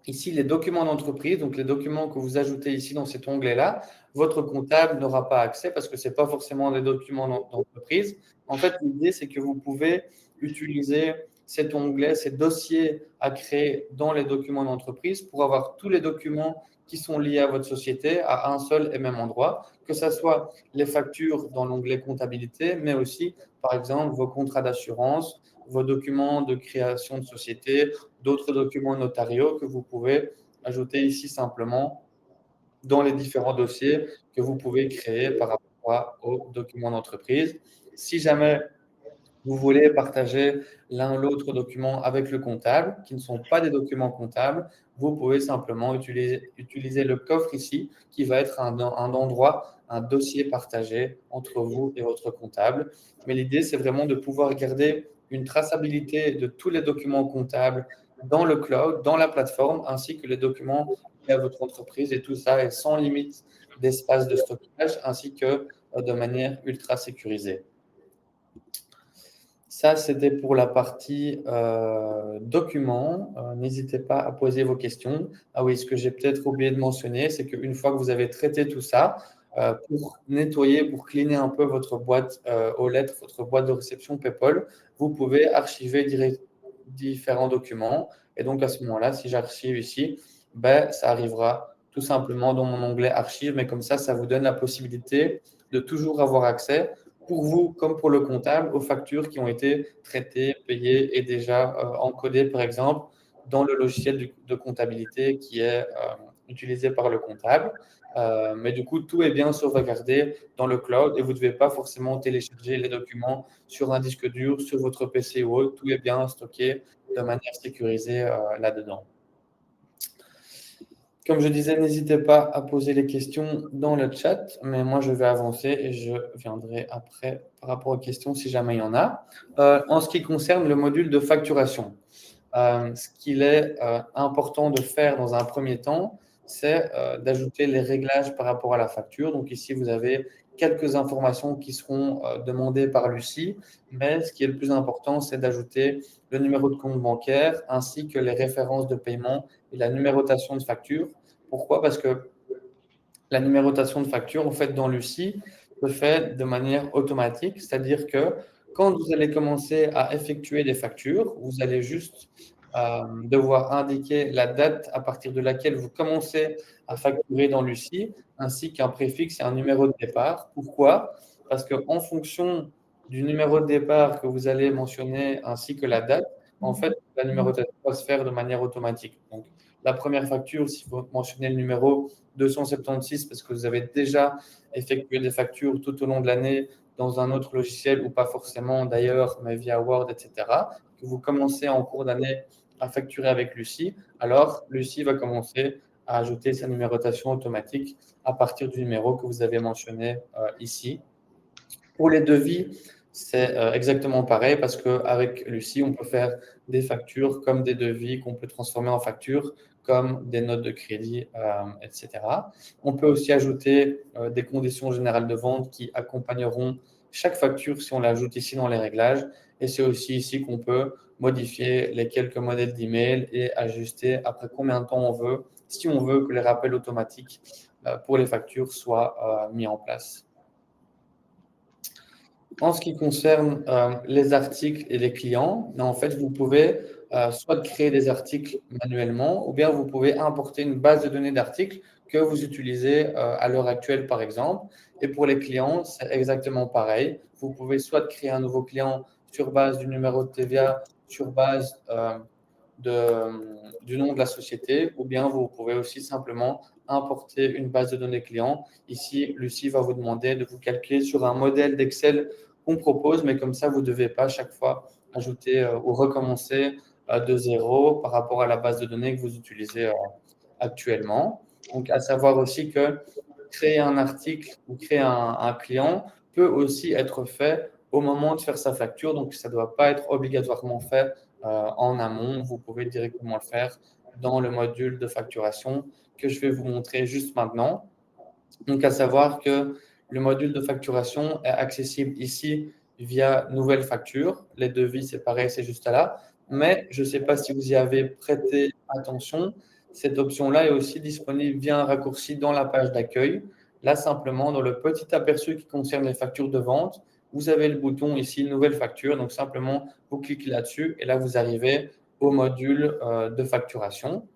B: ici, les documents d'entreprise, donc les documents que vous ajoutez ici dans cet onglet-là, votre comptable n'aura pas accès parce que ce n'est pas forcément des documents d'entreprise. En fait, l'idée, c'est que vous pouvez utiliser cet onglet, ces dossiers à créer dans les documents d'entreprise pour avoir tous les documents qui sont liés à votre société à un seul et même endroit, que ce soit les factures dans l'onglet comptabilité, mais aussi, par exemple, vos contrats d'assurance, vos documents de création de société, d'autres documents notariaux que vous pouvez ajouter ici simplement dans les différents dossiers que vous pouvez créer par rapport aux documents d'entreprise. Si jamais vous voulez partager l'un ou l'autre document avec le comptable, qui ne sont pas des documents comptables, vous pouvez simplement utiliser le coffre ici, qui va être un endroit, un dossier partagé entre vous et votre comptable. Mais l'idée, c'est vraiment de pouvoir garder une traçabilité de tous les documents comptables dans le cloud, dans la plateforme, ainsi que les documents liés à votre entreprise et tout ça est sans limite d'espace de stockage, ainsi que de manière ultra sécurisée. Ça, c'était pour la partie documents. N'hésitez pas à poser vos questions. Ah oui, ce que j'ai peut-être oublié de mentionner, c'est qu'une fois que vous avez traité tout ça, pour nettoyer, pour cleaner un peu votre boîte aux lettres, votre boîte de réception PayPal, vous pouvez archiver différents documents. Et donc, à ce moment-là, si j'archive ici, ben, ça arrivera tout simplement dans mon onglet Archives. Mais comme ça vous donne la possibilité de toujours avoir accès pour vous comme pour le comptable aux factures qui ont été traitées, payées et déjà encodées, par exemple, dans le logiciel de comptabilité qui est utilisé par le comptable. Mais du coup, tout est bien sauvegardé dans le cloud et vous ne devez pas forcément télécharger les documents sur un disque dur, sur votre PC ou autre. Tout est bien stocké de manière sécurisée là-dedans. Comme je disais, n'hésitez pas à poser les questions dans le chat, mais moi, je vais avancer et je viendrai après par rapport aux questions si jamais il y en a. En ce qui concerne le module de facturation, ce qu'il est important de faire dans un premier temps, c'est d'ajouter les réglages par rapport à la facture. Donc ici, vous avez quelques informations qui seront demandées par Lucie, mais ce qui est le plus important, c'est d'ajouter le numéro de compte bancaire ainsi que les références de paiement et la numérotation de facture. Pourquoi? Parce que la numérotation de facture, en fait, dans Lucie, se fait de manière automatique, c'est-à-dire que quand vous allez commencer à effectuer des factures, vous allez juste devoir indiquer la date à partir de laquelle vous commencez à facturer dans Lucie, ainsi qu'un préfixe et un numéro de départ. Pourquoi? Parce qu'en fonction du numéro de départ que vous allez mentionner ainsi que la date, en fait, la numérotation va se faire de manière automatique. Donc, la première facture, si vous mentionnez le numéro 276 parce que vous avez déjà effectué des factures tout au long de l'année dans un autre logiciel ou pas forcément d'ailleurs, mais via Word, etc., que vous commencez en cours d'année à facturer avec Lucie, alors Lucie va commencer à ajouter sa numérotation automatique à partir du numéro que vous avez mentionné ici. Pour les devis, c'est exactement pareil parce qu'avec Lucie, on peut faire des factures comme des devis qu'on peut transformer en factures, comme des notes de crédit, etc. On peut aussi ajouter des conditions générales de vente qui accompagneront chaque facture si on l'ajoute ici dans les réglages. Et c'est aussi ici qu'on peut modifier les quelques modèles d'email et ajuster après combien de temps on veut, si on veut que les rappels automatiques pour les factures soient mis en place. En ce qui concerne les articles et les clients, en fait, vous pouvez soit créer des articles manuellement ou bien vous pouvez importer une base de données d'articles que vous utilisez à l'heure actuelle, par exemple. Et pour les clients, c'est exactement pareil. Vous pouvez soit créer un nouveau client sur base du numéro de TVA, sur base du nom de la société, ou bien vous pouvez aussi simplement importer une base de données client. Ici, Lucie va vous demander de vous calculer sur un modèle d'Excel qu'on propose, mais comme ça, vous ne devez pas chaque fois ajouter ou recommencer de zéro par rapport à la base de données que vous utilisez actuellement. Donc, à savoir aussi que créer un article ou créer un client peut aussi être fait au moment de faire sa facture. Donc, ça ne doit pas être obligatoirement fait en amont. Vous pouvez directement le faire dans le module de facturation que je vais vous montrer juste maintenant. Donc, à savoir que le module de facturation est accessible ici via nouvelle facture. Les devis, c'est pareil, c'est juste là. Mais je ne sais pas si vous y avez prêté attention. Cette option-là est aussi disponible via un raccourci dans la page d'accueil. Là, simplement, dans le petit aperçu qui concerne les factures de vente, vous avez le bouton ici, nouvelle facture. Donc, simplement, vous cliquez là-dessus et là, vous arrivez au module de facturation.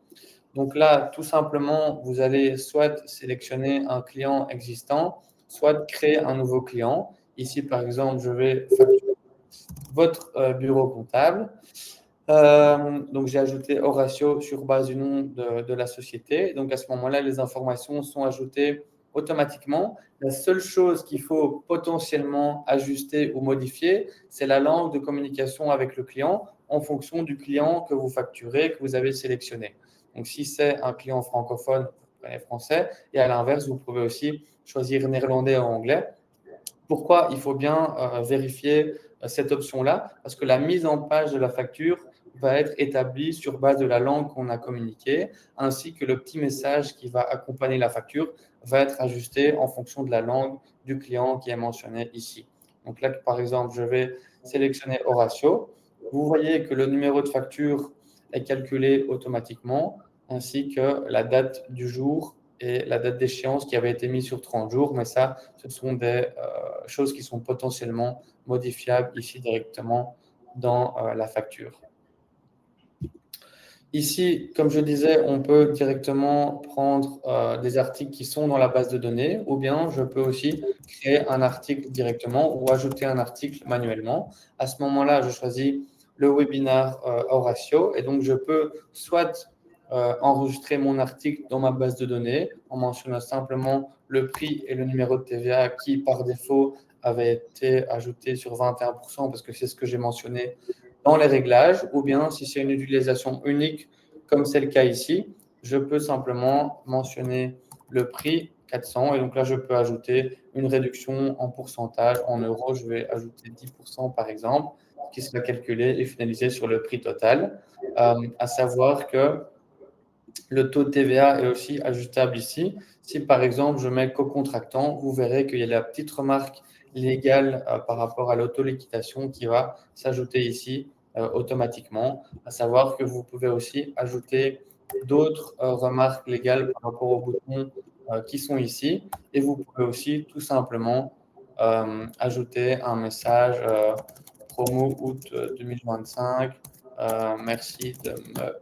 B: Donc là, tout simplement, vous allez soit sélectionner un client existant, soit créer un nouveau client. Ici, par exemple, je vais facturer votre bureau comptable. Donc, j'ai ajouté Horatio sur base du nom de la société. Donc, à ce moment-là, les informations sont ajoutées automatiquement. La seule chose qu'il faut potentiellement ajuster ou modifier, c'est la langue de communication avec le client en fonction du client que vous facturez, que vous avez sélectionné. Donc, si c'est un client francophone, vous prenez français. Et à l'inverse, vous pouvez aussi choisir néerlandais ou anglais. Pourquoi il faut bien vérifier cette option-là? Parce que la mise en page de la facture va être établi sur base de la langue qu'on a communiquée, ainsi que le petit message qui va accompagner la facture va être ajusté en fonction de la langue du client qui est mentionné ici. Donc là, par exemple, je vais sélectionner Horatio. Vous voyez que le numéro de facture est calculé automatiquement, ainsi que la date du jour et la date d'échéance qui avait été mise sur 30 jours. Mais ça, ce sont des choses qui sont potentiellement modifiables ici directement dans la facture. Ici, comme je disais, on peut directement prendre des articles qui sont dans la base de données, ou bien je peux aussi créer un article directement ou ajouter un article manuellement. À ce moment-là, je choisis le webinar Horatio et donc je peux soit enregistrer mon article dans ma base de données en mentionnant simplement le prix et le numéro de TVA qui, par défaut, avait été ajouté sur 21% parce que c'est ce que j'ai mentionné dans les réglages, ou bien si c'est une utilisation unique, comme c'est le cas ici, je peux simplement mentionner le prix 400 et donc là, je peux ajouter une réduction en pourcentage, en euros, je vais ajouter 10% par exemple, qui sera calculé et finalisé sur le prix total. À savoir que le taux de TVA est aussi ajustable ici. Si par exemple, je mets co-contractant, vous verrez qu'il y a la petite remarque légale par rapport à l'auto-liquidation qui va s'ajouter ici automatiquement. À savoir que vous pouvez aussi ajouter d'autres remarques légales par rapport aux boutons qui sont ici. Et vous pouvez aussi tout simplement ajouter un message promo août 2025. Merci de me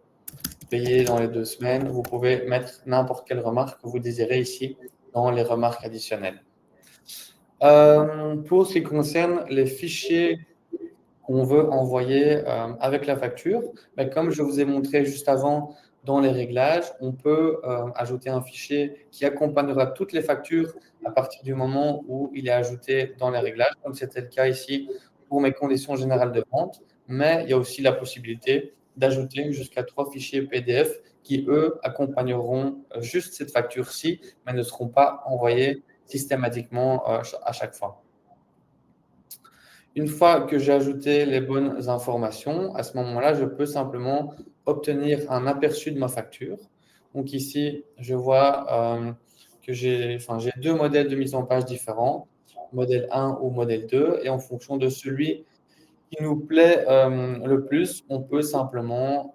B: payer dans les 2 semaines. Vous pouvez mettre n'importe quelle remarque que vous désirez ici dans les remarques additionnelles. Pour ce qui concerne les fichiers qu'on veut envoyer avec la facture, ben, comme je vous ai montré juste avant dans les réglages, on peut ajouter un fichier qui accompagnera toutes les factures à partir du moment où il est ajouté dans les réglages, comme c'était le cas ici pour mes conditions générales de vente. Mais il y a aussi la possibilité d'ajouter jusqu'à 3 fichiers PDF qui, eux, accompagneront juste cette facture-ci, mais ne seront pas envoyés systématiquement à chaque fois. Une fois que j'ai ajouté les bonnes informations, à ce moment-là, je peux simplement obtenir un aperçu de ma facture. Donc ici, je vois que j'ai 2 modèles de mise en page différents, modèle 1 ou modèle 2, et en fonction de celui qui nous plaît le plus, on peut simplement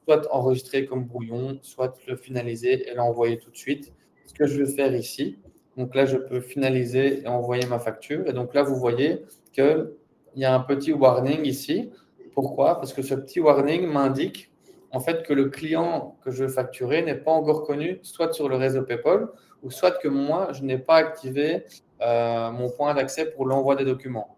B: soit enregistrer comme brouillon, soit le finaliser et l'envoyer tout de suite. Ce que je vais faire ici, donc là, je peux finaliser et envoyer ma facture. Et donc là, vous voyez qu'il y a un petit warning ici. Pourquoi? Parce que ce petit warning m'indique en fait que le client que je veux facturer n'est pas encore connu, soit sur le réseau PayPal, ou soit que moi, je n'ai pas activé mon point d'accès pour l'envoi des documents.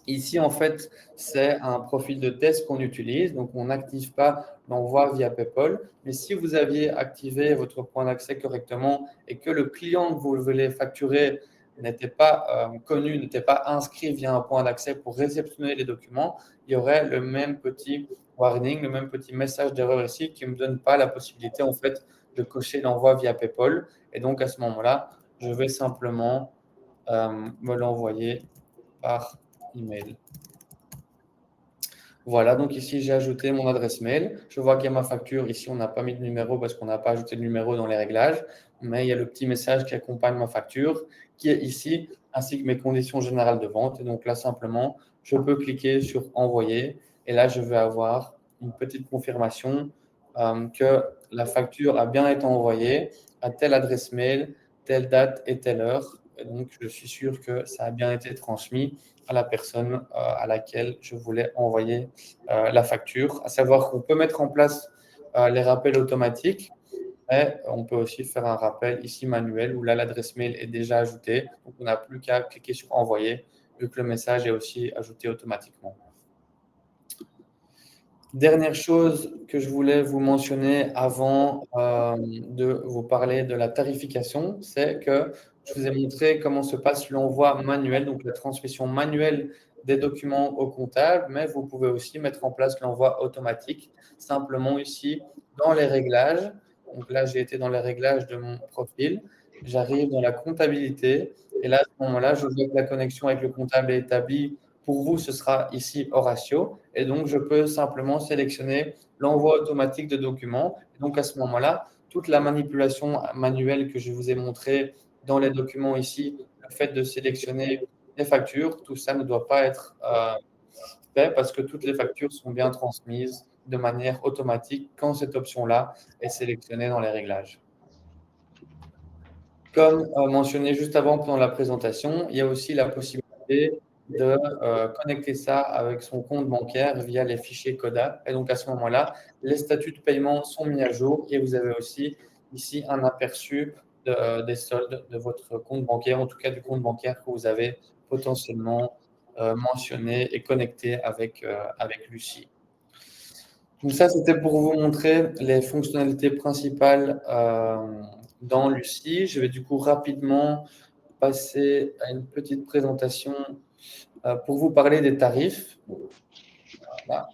B: Ici, en fait, c'est un profil de test qu'on utilise. Donc, on n'active pas l'envoi via PayPal. Mais si vous aviez activé votre point d'accès correctement et que le client que vous voulez facturer n'était pas connu, n'était pas inscrit via un point d'accès pour réceptionner les documents, il y aurait le même petit warning, le même petit message d'erreur ici qui ne me donne pas la possibilité, en fait, de cocher l'envoi via PayPal. Et donc, à ce moment-là, je vais simplement me l'envoyer par email. Voilà, donc ici, j'ai ajouté mon adresse mail. Je vois qu'il y a ma facture. Ici, on n'a pas mis de numéro parce qu'on n'a pas ajouté de numéro dans les réglages, mais il y a le petit message qui accompagne ma facture qui est ici, ainsi que mes conditions générales de vente. Et donc là, simplement, je peux cliquer sur envoyer et là, je vais avoir une petite confirmation que la facture a bien été envoyée à telle adresse mail, telle date et telle heure. Et donc, je suis sûr que ça a bien été transmis à la personne à laquelle je voulais envoyer la facture. À savoir qu'on peut mettre en place les rappels automatiques, mais on peut aussi faire un rappel ici manuel où là, l'adresse mail est déjà ajoutée. Donc, on n'a plus qu'à cliquer sur envoyer vu que le message est aussi ajouté automatiquement. Dernière chose que je voulais vous mentionner avant de vous parler de la tarification, c'est que je vous ai montré comment se passe l'envoi manuel, donc la transmission manuelle des documents au comptable, mais vous pouvez aussi mettre en place l'envoi automatique, simplement ici dans les réglages. Donc là, j'ai été dans les réglages de mon profil, j'arrive dans la comptabilité, et là, à ce moment-là, je vois que la connexion avec le comptable est établie Pour vous, ce sera ici Horatio. Et donc, je peux simplement sélectionner l'envoi automatique de documents. Et donc, à ce moment-là, toute la manipulation manuelle que je vous ai montrée dans les documents ici, le fait de sélectionner les factures, tout ça ne doit pas être fait parce que toutes les factures sont bien transmises de manière automatique quand cette option-là est sélectionnée dans les réglages. Comme mentionné juste avant pendant la présentation, il y a aussi la possibilité de connecter ça avec son compte bancaire via les fichiers CODA. Et donc, à ce moment-là, les statuts de paiement sont mis à jour et vous avez aussi ici un aperçu des soldes de votre compte bancaire, en tout cas du compte bancaire que vous avez potentiellement mentionné et connecté avec Lucie. Donc ça, c'était pour vous montrer les fonctionnalités principales dans Lucie. Je vais du coup rapidement passer à une petite présentation pour vous parler des tarifs. Voilà.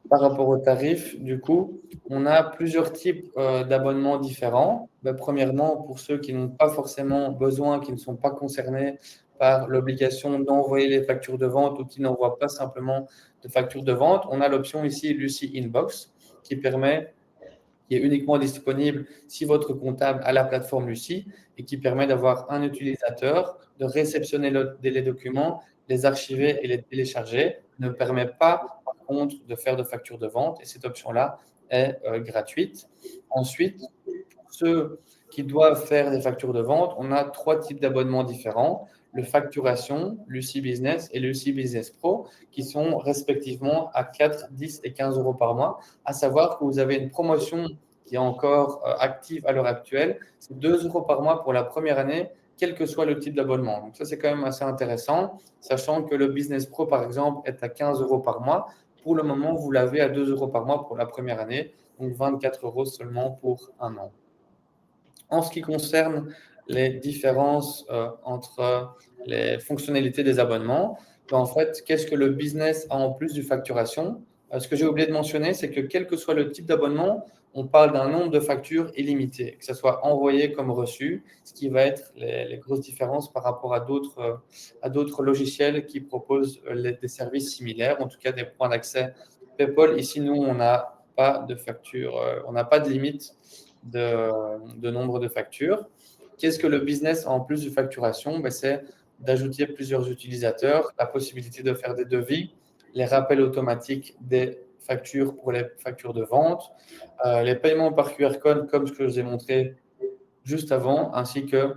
B: Par rapport aux tarifs, du coup, on a plusieurs types d'abonnements différents. Premièrement, pour ceux qui n'ont pas forcément besoin, qui ne sont pas concernés par l'obligation d'envoyer les factures de vente ou qui n'envoient pas simplement de factures de vente, on a l'option ici Lucie Inbox qui est uniquement disponible si votre comptable a la plateforme Lucie et qui permet d'avoir un utilisateur, de réceptionner les documents, les archiver et les télécharger. Ne permet pas, par contre, de faire de facture de vente et cette option-là est gratuite. Ensuite, pour ceux qui doivent faire des factures de vente, on a 3 types d'abonnements différents. Le facturation, Lucie Business et Lucie Business Pro, qui sont respectivement à 4, 10 et 15 euros par mois. À savoir que vous avez une promotion qui est encore active à l'heure actuelle. C'est 2 euros par mois pour la première année, quel que soit le type d'abonnement. Donc ça, c'est quand même assez intéressant, sachant que le Business Pro, par exemple, est à 15 euros par mois. Pour le moment, vous l'avez à 2 euros par mois pour la première année, donc 24 euros seulement pour un an. En ce qui concerne les différences entre les fonctionnalités des abonnements, en fait, qu'est-ce que le business a en plus du facturation? Ce que j'ai oublié de mentionner, c'est que quel que soit le type d'abonnement, on parle d'un nombre de factures illimité, que ce soit envoyé comme reçu, ce qui va être les grosses différences par rapport à d'autres logiciels qui proposent des services similaires, en tout cas des points d'accès PayPal. Ici, nous, on n'a pas de facture, on n'a pas de limite de nombre de factures. Qu'est-ce que le business a en plus de facturation? C'est d'ajouter plusieurs utilisateurs, la possibilité de faire des devis, les rappels automatiques des factures pour les factures de vente, les paiements par QR code comme ce que je vous ai montré juste avant, ainsi que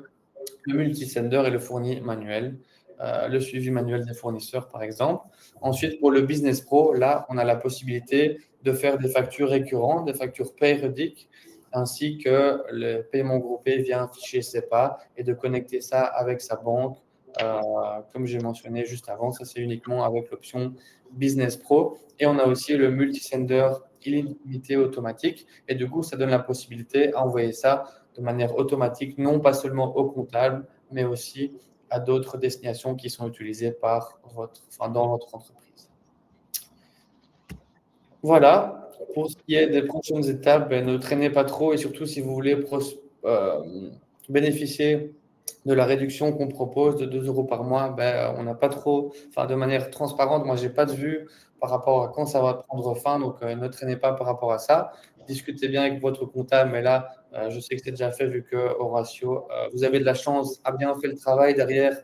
B: le multisender et le fourni manuel, le suivi manuel des fournisseurs par exemple. Ensuite, pour le Business Pro, là, on a la possibilité de faire des factures récurrentes, des factures périodiques, ainsi que le paiement groupé via un fichier SEPA et de connecter ça avec sa banque. Comme j'ai mentionné juste avant, ça c'est uniquement avec l'option Business Pro. Et on a aussi le multisender illimité automatique. Et du coup, ça donne la possibilité d'envoyer ça de manière automatique, non pas seulement au comptable, mais aussi à d'autres destinations qui sont utilisées dans votre entreprise. Voilà. Pour ce qui est des prochaines étapes, ne traînez pas trop et surtout si vous voulez bénéficier de la réduction qu'on propose de 2 euros par mois, on n'a pas trop, de manière transparente, moi, je n'ai pas de vue par rapport à quand ça va prendre fin, donc ne traînez pas par rapport à ça. Discutez bien avec votre comptable, mais là, je sais que c'est déjà fait vu que Horatio, vous avez de la chance, a bien fait le travail derrière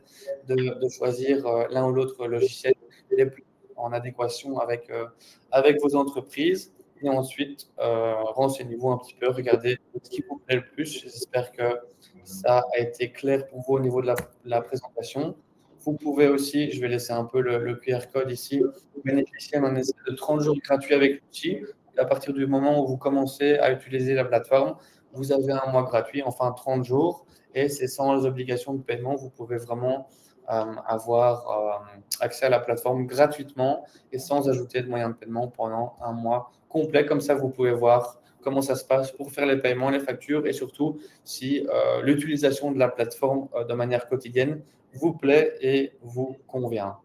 B: de choisir l'un ou l'autre logiciel les plus en adéquation avec vos entreprises. Et ensuite, renseignez-vous un petit peu, regardez ce qui vous plaît le plus. J'espère que ça a été clair pour vous au niveau de la présentation. Vous pouvez aussi, je vais laisser un peu le QR code ici, bénéficier d'un essai de 30 jours gratuits avec l'outil. À partir du moment où vous commencez à utiliser la plateforme, vous avez un mois gratuit, enfin 30 jours, et c'est sans obligation de paiement. Vous pouvez vraiment avoir accès à la plateforme gratuitement et sans ajouter de moyens de paiement pendant un mois complet. Comme ça, vous pouvez voir comment ça se passe pour faire les paiements, les factures et surtout si l'utilisation de la plateforme de manière quotidienne vous plaît et vous convient.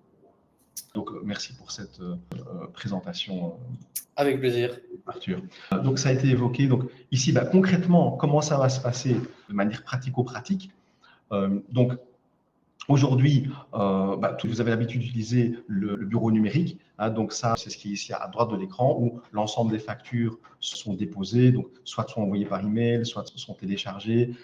A: Donc, merci pour cette présentation.
B: Avec plaisir.
A: Arthur. Donc, ça a été évoqué. Donc, ici, concrètement, comment ça va se passer de manière pratico-pratique. Donc, Aujourd'hui, vous avez l'habitude d'utiliser le bureau numérique. Donc ça, c'est ce qui est ici à droite de l'écran où l'ensemble des factures sont déposées, donc soit sont envoyées par email, soit sont téléchargées,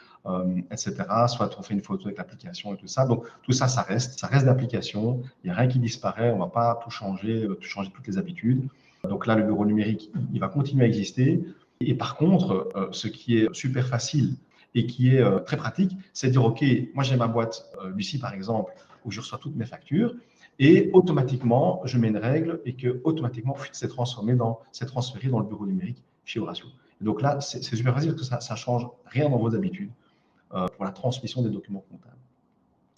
A: etc. Soit on fait une photo avec l'application et tout ça. Donc tout ça, ça reste d'application. Il n'y a rien qui disparaît. On ne va pas tout changer toutes les habitudes. Donc là, le bureau numérique, il va continuer à exister. Et par contre, ce qui est super facile et qui est très pratique, c'est de dire, OK, moi j'ai ma boîte Lucie par exemple, où je reçois toutes mes factures, et automatiquement, je mets une règle et que automatiquement, c'est transféré dans le bureau numérique chez Horatio. Et donc là, c'est super facile parce que ça ne change rien dans vos habitudes pour la transmission des documents comptables.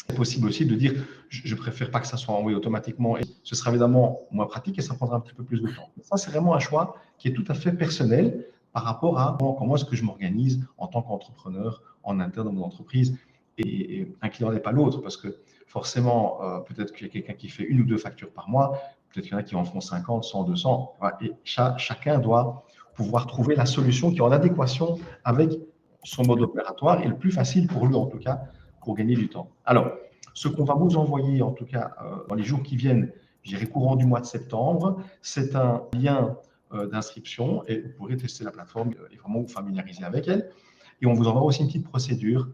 A: C'est possible aussi de dire, je préfère pas que ça soit envoyé automatiquement, et ce sera évidemment moins pratique et ça prendra un petit peu plus de temps. Ça, c'est vraiment un choix qui est tout à fait personnel par rapport à comment est-ce que je m'organise en tant qu'entrepreneur en interne dans mon entreprise. Et un client n'est pas l'autre parce que forcément, peut-être qu'il y a quelqu'un qui fait 1 ou 2 factures par mois, peut-être qu'il y en a qui en font 50, 100, 200. Et chacun doit pouvoir trouver la solution qui est en adéquation avec son mode opératoire et le plus facile pour lui en tout cas pour gagner du temps. Alors, ce qu'on va vous envoyer en tout cas dans les jours qui viennent, je dirais courant du mois de septembre, c'est un lien d'inscription et vous pourrez tester la plateforme et vraiment vous familiariser avec elle. Et on vous envoie aussi une petite procédure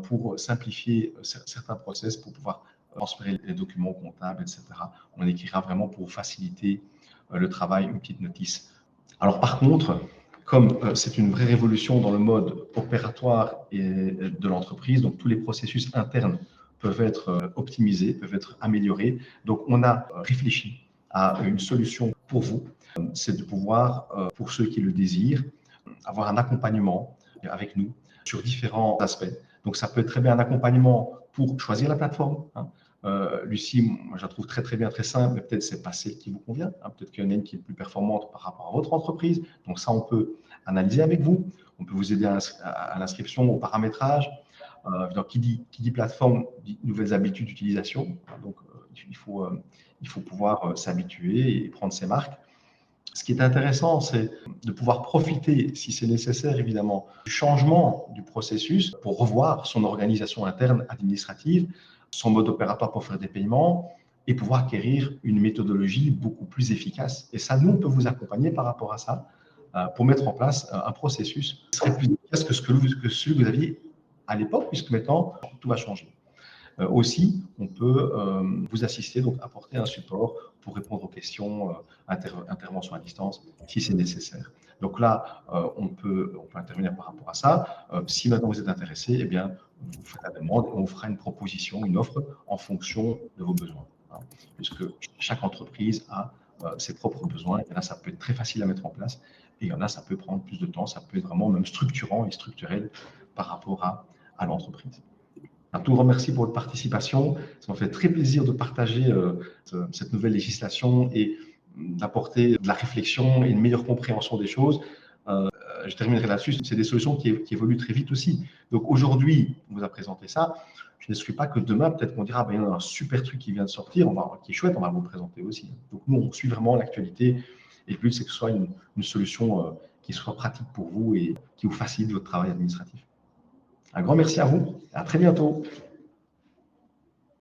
A: pour simplifier certains process, pour pouvoir transférer les documents comptables, etc. On écrira vraiment pour faciliter le travail, une petite notice. Alors par contre, comme c'est une vraie révolution dans le mode opératoire de l'entreprise, donc tous les processus internes peuvent être optimisés, peuvent être améliorés. Donc on a réfléchi à une solution pour vous, c'est de pouvoir, pour ceux qui le désirent, avoir un accompagnement avec nous sur différents aspects. Donc ça peut être très bien un accompagnement pour choisir la plateforme. Lucie, moi, je la trouve très, très bien, très simple, mais peut-être c'est pas celle qui vous convient. Peut-être qu'il y en a une qui est plus performante par rapport à votre entreprise. Donc ça, on peut analyser avec vous. On peut vous aider à l'inscription, au paramétrage. Donc, qui dit plateforme, dit nouvelles habitudes d'utilisation. Donc, il faut pouvoir s'habituer et prendre ses marques. Ce qui est intéressant, c'est de pouvoir profiter, si c'est nécessaire évidemment, du changement du processus pour revoir son organisation interne administrative, son mode opératoire pour faire des paiements et pouvoir acquérir une méthodologie beaucoup plus efficace. Et ça, nous, on peut vous accompagner par rapport à ça pour mettre en place un processus qui serait plus efficace que celui que vous aviez à l'époque, puisque maintenant, tout va changer. Aussi, on peut vous assister, donc apporter un support pour répondre aux questions, intervention à distance, si c'est nécessaire. Donc là, on peut intervenir par rapport à ça. Si maintenant vous êtes intéressé, eh bien, vous faites la demande et on fera une proposition, une offre en fonction de vos besoins. Puisque chaque entreprise a ses propres besoins. Il y en a, ça peut être très facile à mettre en place. Et il y en a, ça peut prendre plus de temps. Ça peut être vraiment même structurant et structurel par rapport à l'entreprise. Un tout grand merci pour votre participation. Ça m'a fait très plaisir de partager cette nouvelle législation et d'apporter de la réflexion et une meilleure compréhension des choses. Je terminerai là-dessus. C'est des solutions qui évoluent très vite aussi. Donc aujourd'hui, on vous a présenté ça. Je n'exclus pas que demain, peut-être qu'on dira, il y a un super truc qui vient de sortir, qui est chouette, on va vous le présenter aussi. Donc nous, on suit vraiment l'actualité. Et le but, c'est que ce soit une solution qui soit pratique pour vous et qui vous facilite votre travail administratif. Un grand merci à vous. À très bientôt.